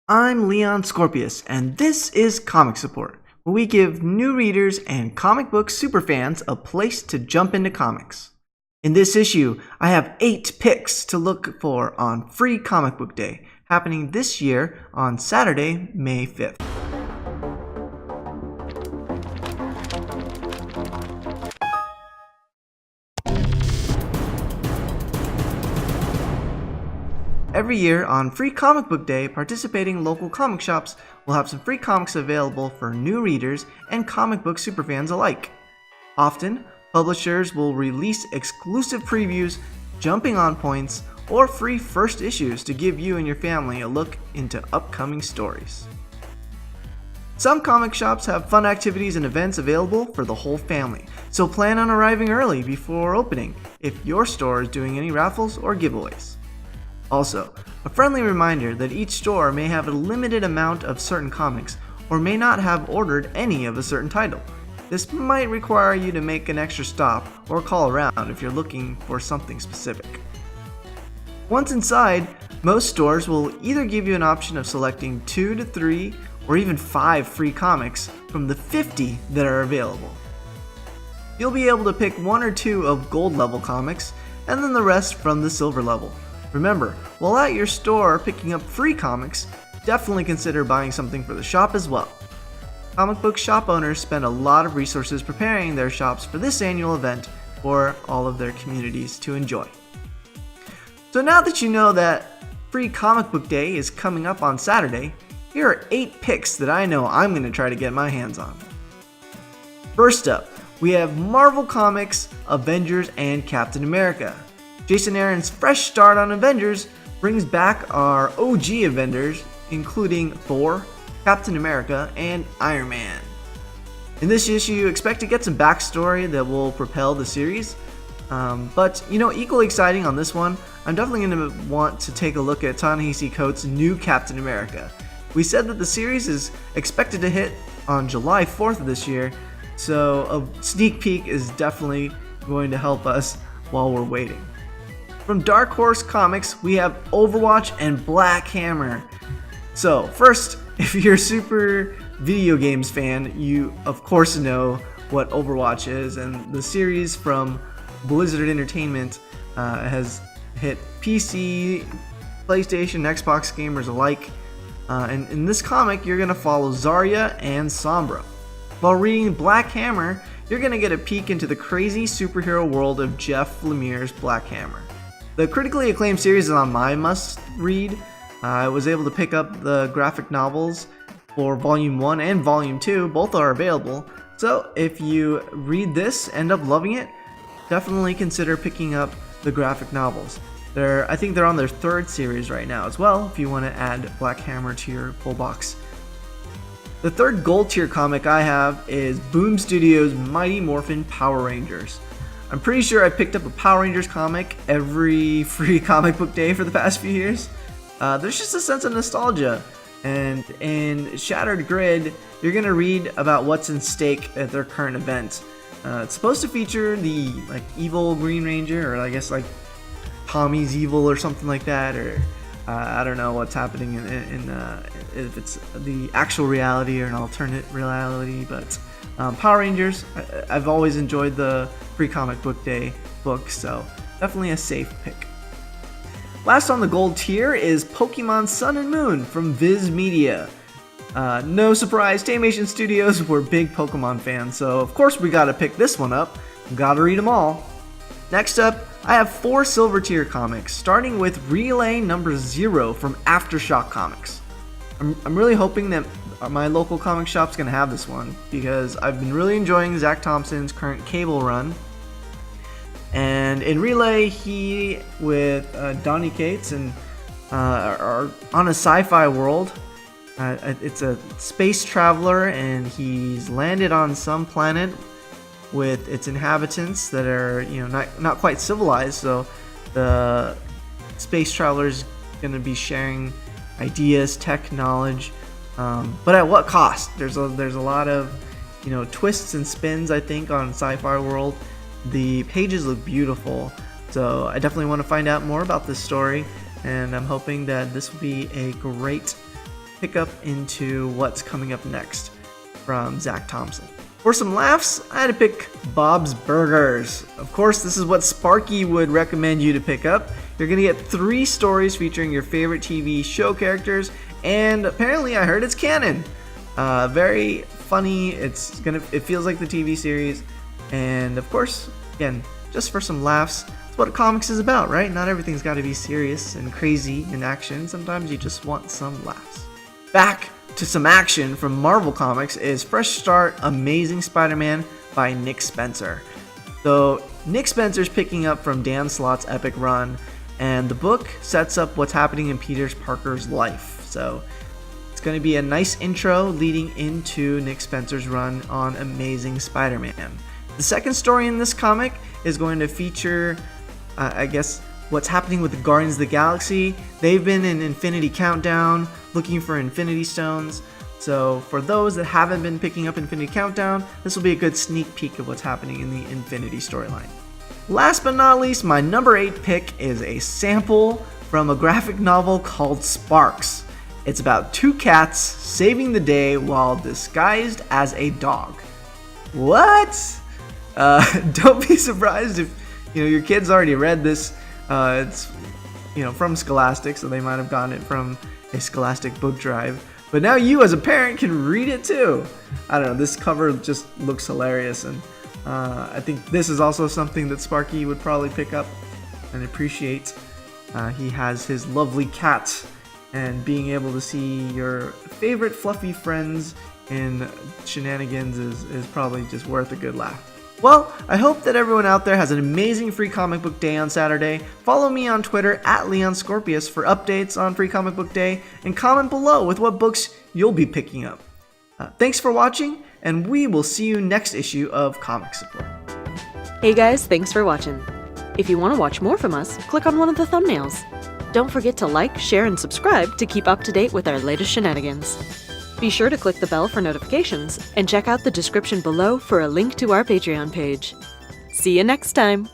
I'm Leon Scorpius, and this is Comic Support, where we give new readers and comic book superfans a place to jump into comics. In this issue, I have 8 picks to look for on Free Comic Book Day, happening this year on Saturday, May 5th. Every year on Free Comic Book Day, participating local comic shops will have some free comics available for new readers and comic book superfans alike. Often, publishers will release exclusive previews, jumping on points, or free first issues to give you and your family a look into upcoming stories. Some comic shops have fun activities and events available for the whole family, so plan on arriving early before opening if your store is doing any raffles or giveaways. Also, a friendly reminder that each store may have a limited amount of certain comics or may not have ordered any of a certain title. This might require you to make an extra stop or call around if you're looking for something specific. Once inside, most stores will either give you an option of selecting 2 to 3 or even 5 free comics from the 50 that are available. You'll be able to pick 1 or 2 of gold level comics and then the rest from the silver level. Remember, while at your store picking up free comics, definitely consider buying something for the shop as well. Comic book shop owners spend a lot of resources preparing their shops for this annual event for all of their communities to enjoy. So now that you know that Free Comic Book Day is coming up on Saturday, here are 8 picks that I know I'm going to try to get my hands on. First up, we have Marvel Comics, Avengers, and Captain America. Jason Aaron's fresh start on Avengers brings back our OG Avengers, including Thor, Captain America, and Iron Man. In this issue, expect to get some backstory that will propel the series. But equally exciting on this one, I'm definitely going to want to take a look at Ta-Nehisi Coates' new Captain America. We said that the series is expected to hit on July 4th of this year, so a sneak peek is definitely going to help us while we're waiting. From Dark Horse Comics, we have Overwatch and Black Hammer. So first, if you're a super video games fan, you of course know what Overwatch is, and the series from Blizzard Entertainment has hit PC, PlayStation, Xbox gamers alike. And in this comic, you're going to follow Zarya and Sombra. While reading Black Hammer, you're going to get a peek into the crazy superhero world of Jeff Lemire's Black Hammer. The critically acclaimed series is on my must-read. I was able to pick up the graphic novels for Volume 1 and Volume 2. Both are available. So if you read this, end up loving it, definitely consider picking up the graphic novels. I think they're on their 3rd series right now as well, if you want to add Black Hammer to your full box. The 3rd gold tier comic I have is Boom Studios' Mighty Morphin Power Rangers. I'm pretty sure I picked up a Power Rangers comic every Free Comic Book Day for the past few years. There's just a sense of nostalgia, and in Shattered Grid, you're going to read about what's in stake at their current event. It's supposed to feature the evil Green Ranger, or I guess Tommy's evil or something like that, or I don't know what's happening in if it's the actual reality or an alternate reality, but Power Rangers, I've always enjoyed the Free Comic Book Day books, so definitely a safe pick. Last on the gold tier is Pokemon Sun and Moon from Viz Media. No surprise, Taymation Studios were big Pokemon fans, so of course we gotta pick this one up. Gotta read them all. Next up, I have 4 silver tier comics, starting with Relay number 0 from Aftershock Comics. I'm really hoping that my local comic shop's gonna have this one, because I've been really enjoying Zach Thompson's current Cable run. And in Relay, he with Donny Cates and are on a sci-fi world. It's a space traveler, and he's landed on some planet with its inhabitants that are not quite civilized. So the space traveler's gonna be sharing ideas, tech knowledge, but at what cost? There's a lot of twists and spins, I think, on Sci-Fi World. The pages look beautiful, so I definitely want to find out more about this story, and I'm hoping that this will be a great pick up into what's coming up next from Zach Thompson. For some laughs, I had to pick Bob's Burgers. Of course, this is what Sparky would recommend you to pick up. You're going to get 3 stories featuring your favorite TV show characters, and apparently I heard it's canon. Very funny, it feels like the TV series, and of course, again, just for some laughs. That's what comics is about, right? Not everything's got to be serious and crazy in action. Sometimes you just want some laughs. Back to some action from Marvel Comics is Fresh Start Amazing Spider-Man by Nick Spencer. So Nick Spencer's picking up from Dan Slott's epic run, and the book sets up what's happening in Peter Parker's life. So it's going to be a nice intro leading into Nick Spencer's run on Amazing Spider-Man. The second story in this comic is going to feature, what's happening with the Guardians of the Galaxy. They've been in Infinity Countdown looking for Infinity Stones. So for those that haven't been picking up Infinity Countdown, this will be a good sneak peek of what's happening in the Infinity storyline. Last but not least, my number 8 pick is a sample from a graphic novel called Sparks. It's about 2 cats saving the day while disguised as a dog. What? Don't be surprised if your kids already read this. It's from Scholastic, so they might have gotten it from a Scholastic book drive. But now you as a parent can read it too. I don't know, this cover just looks hilarious, and I think this is also something that Sparky would probably pick up and appreciate. He has his lovely cat, and being able to see your favorite fluffy friends in shenanigans is probably just worth a good laugh. Well, I hope that everyone out there has an amazing Free Comic Book Day on Saturday. Follow me on Twitter @LeonScorpius for updates on Free Comic Book Day, and comment below with what books you'll be picking up. Thanks for watching, and we will see you next issue of Comic Support. Hey guys, thanks for watching. If you want to watch more from us, click on one of the thumbnails. Don't forget to like, share, and subscribe to keep up to date with our latest shenanigans. Be sure to click the bell for notifications, and check out the description below for a link to our Patreon page. See you next time!